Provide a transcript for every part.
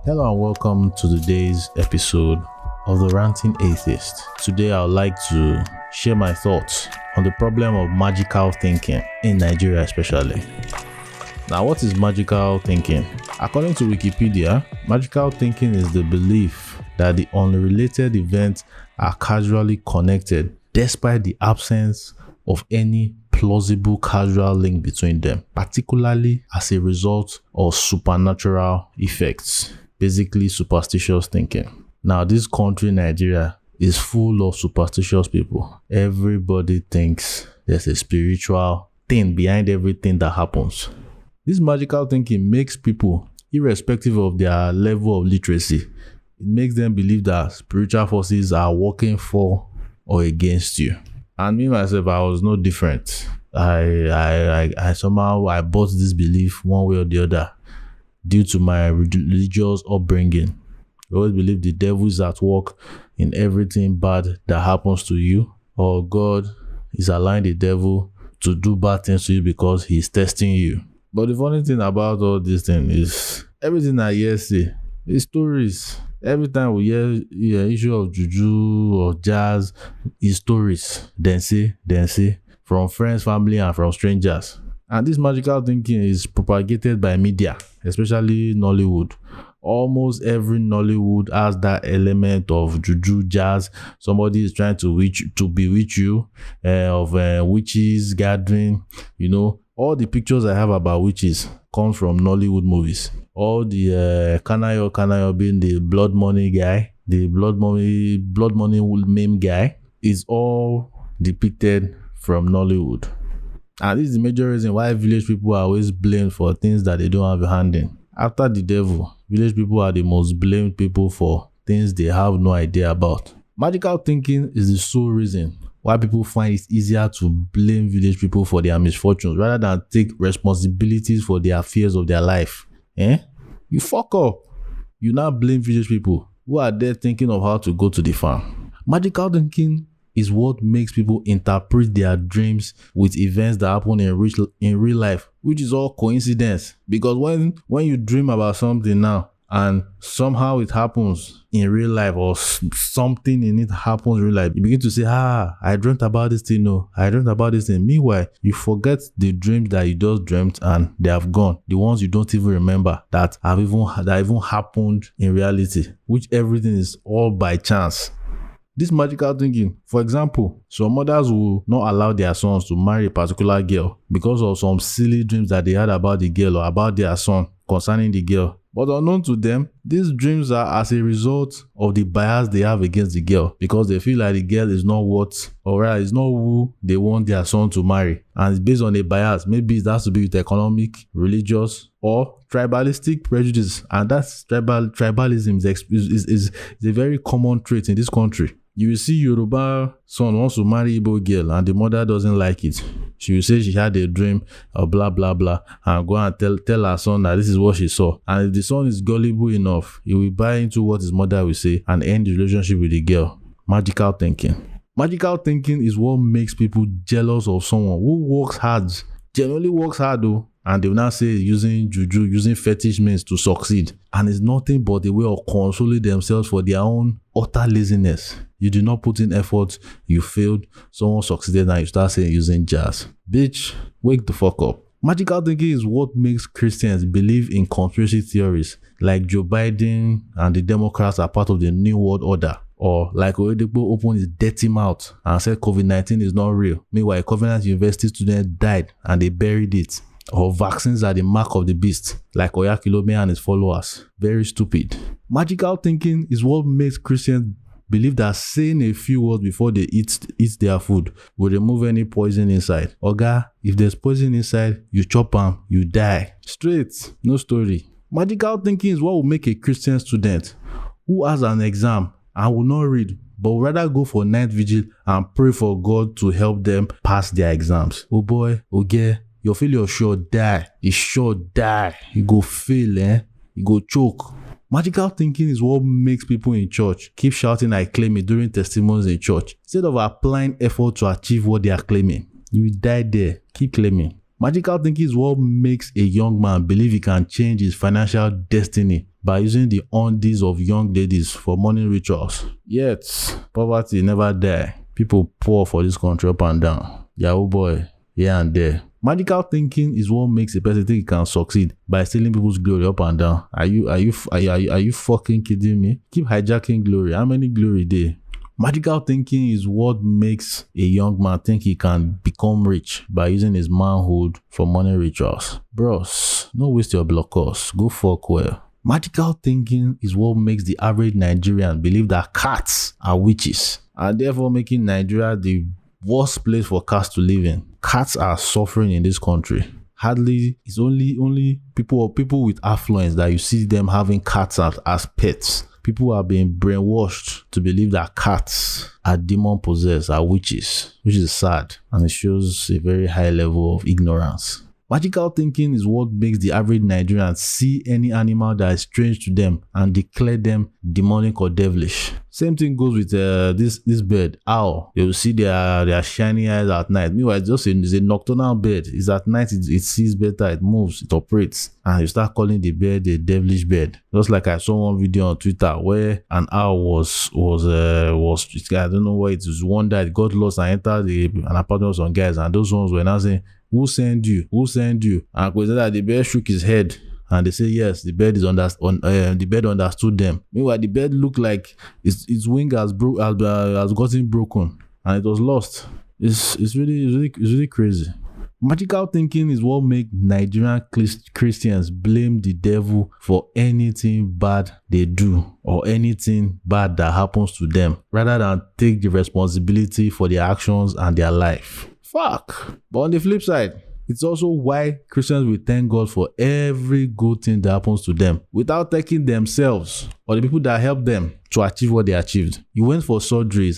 Hello and welcome to today's episode of the Ranting Atheist. Today I would like to share my thoughts on the problem of magical thinking in Nigeria especially. Now, what is magical thinking? According to Wikipedia, magical thinking is the belief that the unrelated events are causally connected despite the absence of any plausible causal link between them, particularly as a result of supernatural effects, basically superstitious thinking. Now, this country, Nigeria, is full of superstitious people. Everybody thinks there's a spiritual thing behind everything that happens. This magical thinking makes people, irrespective of their level of literacy, it makes them believe that spiritual forces are working for or against you. And me myself, I was no different. I somehow bought this belief one way or the other due to my religious upbringing. I always believe the devil is at work in everything bad that happens to you, or God is allowing the devil to do bad things to you because he's testing you. But the funny thing about all this thing is everything I hear say is stories. Every time we hear issue of juju or jazz, is stories. Then say from friends, family, and from strangers. And this magical thinking is propagated by media, especially Nollywood. Almost every Nollywood has that element of juju, jazz. Somebody is trying to bewitch you, of witches gathering. You know, all the pictures I have about witches come from Nollywood movies. All the Kanayo being the blood money guy, the blood money meme guy, is all depicted from Nollywood. And this is the major reason why village people are always blamed for things that they don't have a hand in. After the devil, village people are the most blamed people for things they have no idea about. Magical thinking is the sole reason why people find it easier to blame village people for their misfortunes rather than take responsibilities for the affairs of their life. You fuck up. You now blame village people who are there thinking of how to go to the farm. Magical thinking is what makes people interpret their dreams with events that happen in real life, which is all coincidence. Because when you dream about something now and somehow it happens in real life, or something in it happens in real life, you begin to say, I dreamt about this thing. No, I dreamt about this thing. Meanwhile, you forget the dreams that you just dreamt and they have gone. The ones you don't even remember that even happened in reality, which everything is all by chance. This magical thinking, for example, some mothers will not allow their sons to marry a particular girl because of some silly dreams that they had about the girl or about their son concerning the girl. But unknown to them, these dreams are as a result of the bias they have against the girl, because they feel like the girl is not is not who they want their son to marry. And it's based on a bias. Maybe it has to be with economic, religious, or tribalistic prejudice. And that's tribalism is a very common trait in this country. You will see Yoruba son wants to marry Igbo girl and the mother doesn't like it. She will say she had a dream of blah blah blah and go and tell her son that this is what she saw. And if the son is gullible enough, he will buy into what his mother will say and end the relationship with the girl. Magical thinking. Magical thinking is what makes people jealous of someone who works hard, genuinely works hard though, and they will now say using juju, using fetish means to succeed. And it's nothing but a way of consoling themselves for their own utter laziness. You do not put in effort, you failed, someone succeeded, and you start saying using jazz. Bitch, wake the fuck up. Magical thinking is what makes Christians believe in conspiracy theories like Joe Biden and the Democrats are part of the New World Order. Or like Oyedepo opened his dirty mouth and said COVID-19 is not real. Meanwhile, a Covenant University student died and they buried it. Or vaccines are the mark of the beast, like Oyakilome and his followers. Very stupid. Magical thinking is what makes Christians believe that saying a few words before they eat their food will remove any poison inside. Oga, if there's poison inside, you chop them, you die. Straight, no story. Magical thinking is what will make a Christian student who has an exam and will not read, but will rather go for night vigil and pray for God to help them pass their exams. Oh boy, okay. Your failure sure die. It sure die. You go fail, You go choke. Magical thinking is what makes people in church keep shouting I claim it during testimonies in church, instead of applying effort to achieve what they are claiming. You will die there. Keep claiming. Magical thinking is what makes a young man believe he can change his financial destiny by using the undies of young ladies for morning rituals. Yet, poverty never die. People poor for this country up and down. Yahoo boy, here and there. Magical thinking is what makes a person think he can succeed by stealing people's glory up and down. Are you fucking kidding me? Keep hijacking glory. How many glory there? Magical thinking is what makes a young man think he can become rich by using his manhood for money rituals. Bros, no waste your blood cost. Go fuck well. Magical thinking is what makes the average Nigerian believe that cats are witches, and therefore making Nigeria the worst place for cats to live in. Cats are suffering in this country. Hardly, it's only people with affluence that you see them having cats as pets. People are being brainwashed to believe that cats are demon possessed, are witches, which is sad, and it shows a very high level of ignorance. Magical thinking is what makes the average Nigerian see any animal that is strange to them and declare them demonic or devilish. Same thing goes with this bird, owl. You will see their shiny eyes at night. Meanwhile, it's a nocturnal bird. It's at night, it sees better, it moves, it operates. And you start calling the bird a devilish bird. Just like I saw one video on Twitter where an owl was I don't know where it was, one that got lost and entered an apartment of some guys, and those ones were now saying, Who sent you? And because that the bird shook his head, and they say yes, the bird the bird understood them. Meanwhile, the bird looked like its wing has gotten broken and it was lost. It's really crazy. Magical thinking is what makes Nigerian Christians blame the devil for anything bad they do or anything bad that happens to them, rather than take the responsibility for their actions and their life. Fuck. But on the flip side, it's also why Christians will thank God for every good thing that happens to them without thanking themselves or the people that helped them to achieve what they achieved. You went for surgeries.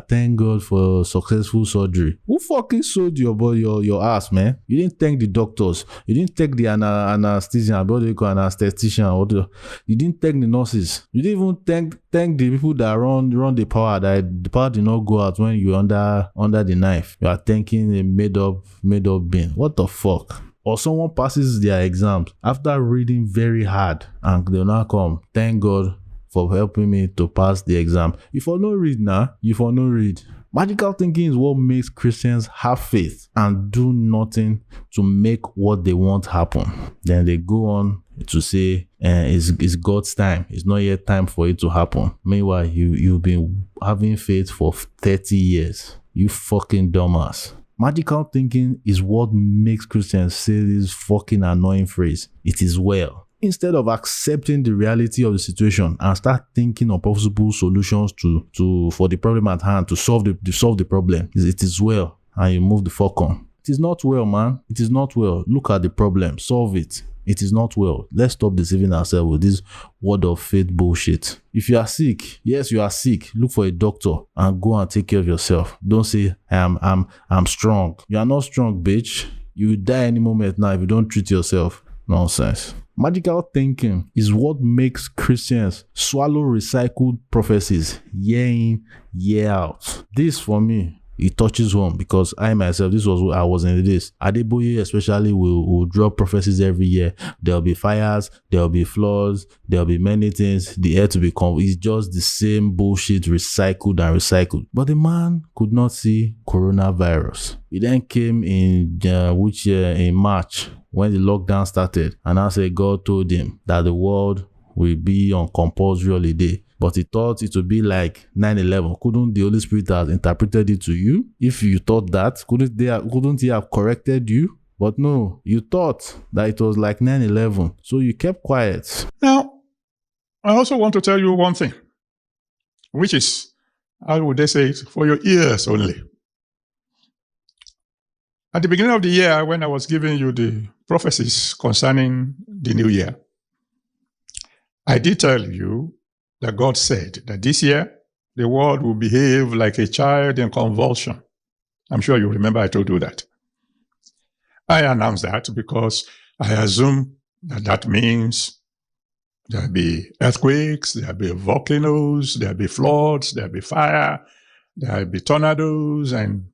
Thank God for successful surgery. Who fucking sewed your ass, man? You didn't thank the doctors. You didn't thank the anesthesian, what do you call anesthetician? You didn't thank the nurses. You didn't even thank the people that run the power. That the power did not go out when you were under the knife. You are thanking a made up being. What the fuck? Or someone passes their exams after reading very hard and they'll now come, thank God for helping me to pass the exam. You for no read now, you for no read. Magical thinking is what makes Christians have faith and do nothing to make what they want happen. Then they go on to say, it's God's time. It's not yet time for it to happen. Meanwhile, you've been having faith for 30 years. You fucking dumbass. Magical thinking is what makes Christians say this fucking annoying phrase, it is well. Instead of accepting the reality of the situation and start thinking of possible solutions for the problem at hand, to solve the problem, it is well, and you move the fuck on. It is not well, man. It is not well. Look at the problem, solve it. It is not well. Let's stop deceiving ourselves with this word of faith bullshit. If you are sick, yes, you are sick. Look for a doctor and go and take care of yourself. Don't say I'm strong. You are not strong, bitch. You will die any moment now if you don't treat yourself. Nonsense. Magical thinking is what makes Christians swallow recycled prophecies year in, year out. This, for me, it touches home because I myself, this was what I was in this. Adeboye especially will drop prophecies every year. There'll be fires, there'll be floods, there'll be many things. The earth will become, it's just the same bullshit recycled and recycled. But the man could not see coronavirus. It then came in in March when the lockdown started, and I said God told him that the world will be on compulsory holiday. But he thought it would be like 9/11. Couldn't the Holy Spirit have interpreted it to you? If you thought that, couldn't he have corrected you? But no, you thought that it was like 9/11. So you kept quiet. Now, I also want to tell you one thing, which is, how would they say it, for your ears only. At the beginning of the year, when I was giving you the prophecies concerning the new year, I did tell you that God said that this year, the world will behave like a child in convulsion. I'm sure you remember I told you that. I announced that because I assume that means there'll be earthquakes, there'll be volcanoes, there'll be floods, there'll be fire, there'll be tornadoes and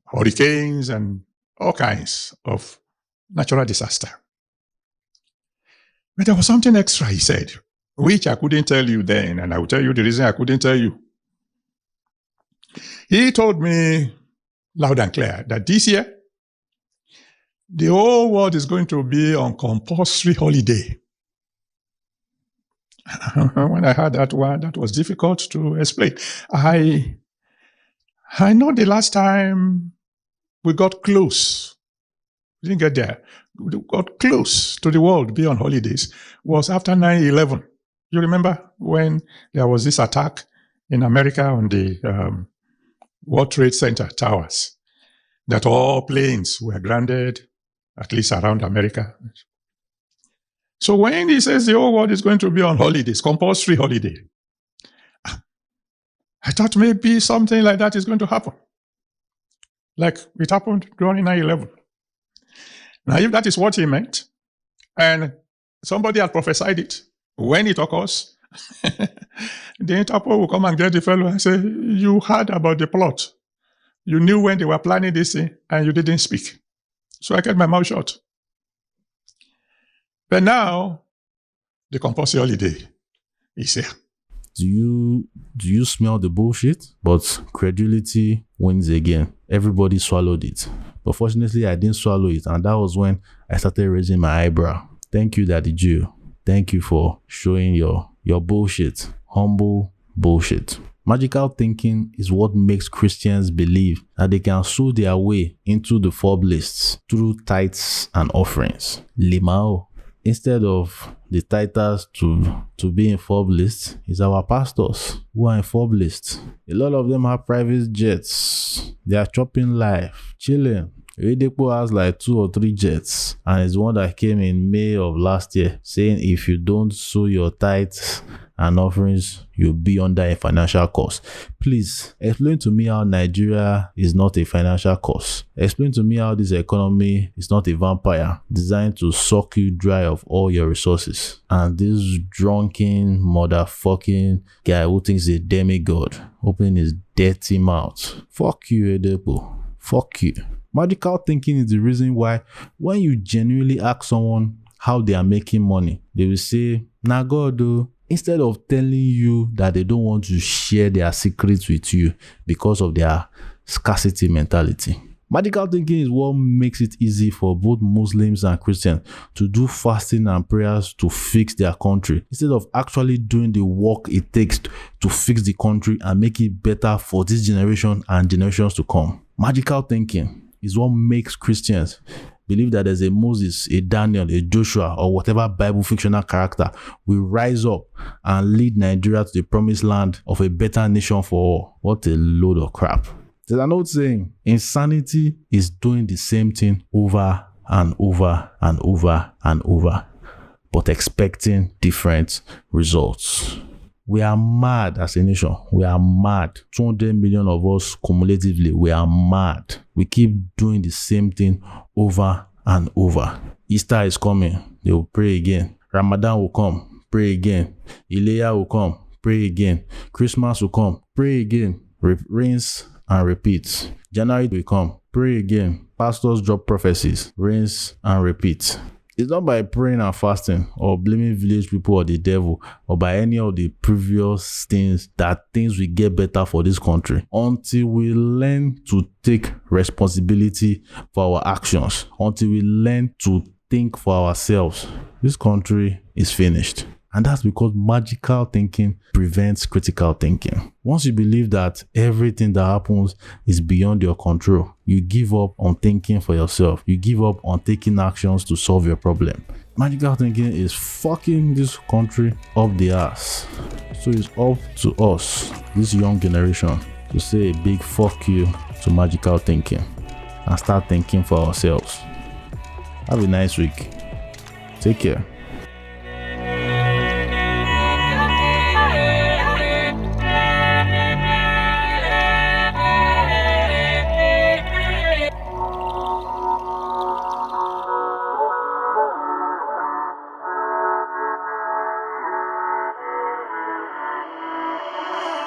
hurricanes and all kinds of natural disaster. But there was something extra he said, which I couldn't tell you then, and I will tell you the reason I couldn't tell you. He told me loud and clear that this year, the whole world is going to be on compulsory holiday. When I heard that one, that was difficult to explain. I know the last time we got close, we didn't get there, we got close to the world be on holidays was after 9/11. You remember when there was this attack in America on the World Trade Center towers, that all planes were grounded, at least around America. So when he says the whole world is going to be on holidays, compulsory holiday, I thought maybe something like that is going to happen. Like it happened during 9/11. Now, if that is what he meant, and somebody had prophesied it, when it occurs, the Interpol will come and get the fellow and say, you heard about the plot. You knew when they were planning this thing, and you didn't speak. So I kept my mouth shut. But now, the compulsory holiday is here. Do you smell the bullshit? But credulity wins again. Everybody swallowed it. But fortunately, I didn't swallow it. And that was when I started raising my eyebrow. Thank you, Daddy Jew. Thank you for showing your bullshit. Humble bullshit. Magical thinking is what makes Christians believe that they can sow their way into the fob lists through tithes and offerings. Limao. Instead of the titles to be in fob lists, is our pastors who are in fob lists. A lot of them have private jets. They are chopping life, chilling. Oyedepo has like 2 or 3 jets, and it's one that came in May of last year saying if you don't sow your tithes and offerings, you'll be under a financial cost. Please explain to me how Nigeria is not a financial cost. Explain to me how this economy is not a vampire designed to suck you dry of all your resources. And this drunken motherfucking guy who thinks he's a demigod opening his dirty mouth. Fuck you, Oyedepo. Fuck you. Magical thinking is the reason why when you genuinely ask someone how they are making money, they will say, nah God though. Instead of telling you that they don't want to share their secrets with you because of their scarcity mentality. Magical thinking is what makes it easy for both Muslims and Christians to do fasting and prayers to fix their country instead of actually doing the work it takes to fix the country and make it better for this generation and generations to come. Magical thinking is what makes Christians believe that there's a Moses, a Daniel, a Joshua, or whatever Bible fictional character will rise up and lead Nigeria to the promised land of a better nation for all. What a load of crap. There's an old saying, insanity is doing the same thing over and over and over and over, but expecting different results. We are mad as a nation. We are mad. 200 million of us cumulatively. We are mad. We keep doing the same thing over and over. Easter is coming. They will pray again. Ramadan will come. Pray again. Ileya will come. Pray again. Christmas will come. Pray again. Rinse and repeat. January will come. Pray again. Pastors drop prophecies. Rinse and repeat. It's not by praying and fasting or blaming village people or the devil or by any of the previous things that things will get better for this country until we learn to take responsibility for our actions, until we learn to think for ourselves. This country is finished. And that's because magical thinking prevents critical thinking. Once you believe that everything that happens is beyond your control, you give up on thinking for yourself. You give up on taking actions to solve your problem. Magical thinking is fucking this country up the ass. So it's up to us, this young generation, to say a big fuck you to magical thinking and start thinking for ourselves. Have a nice week. Take care.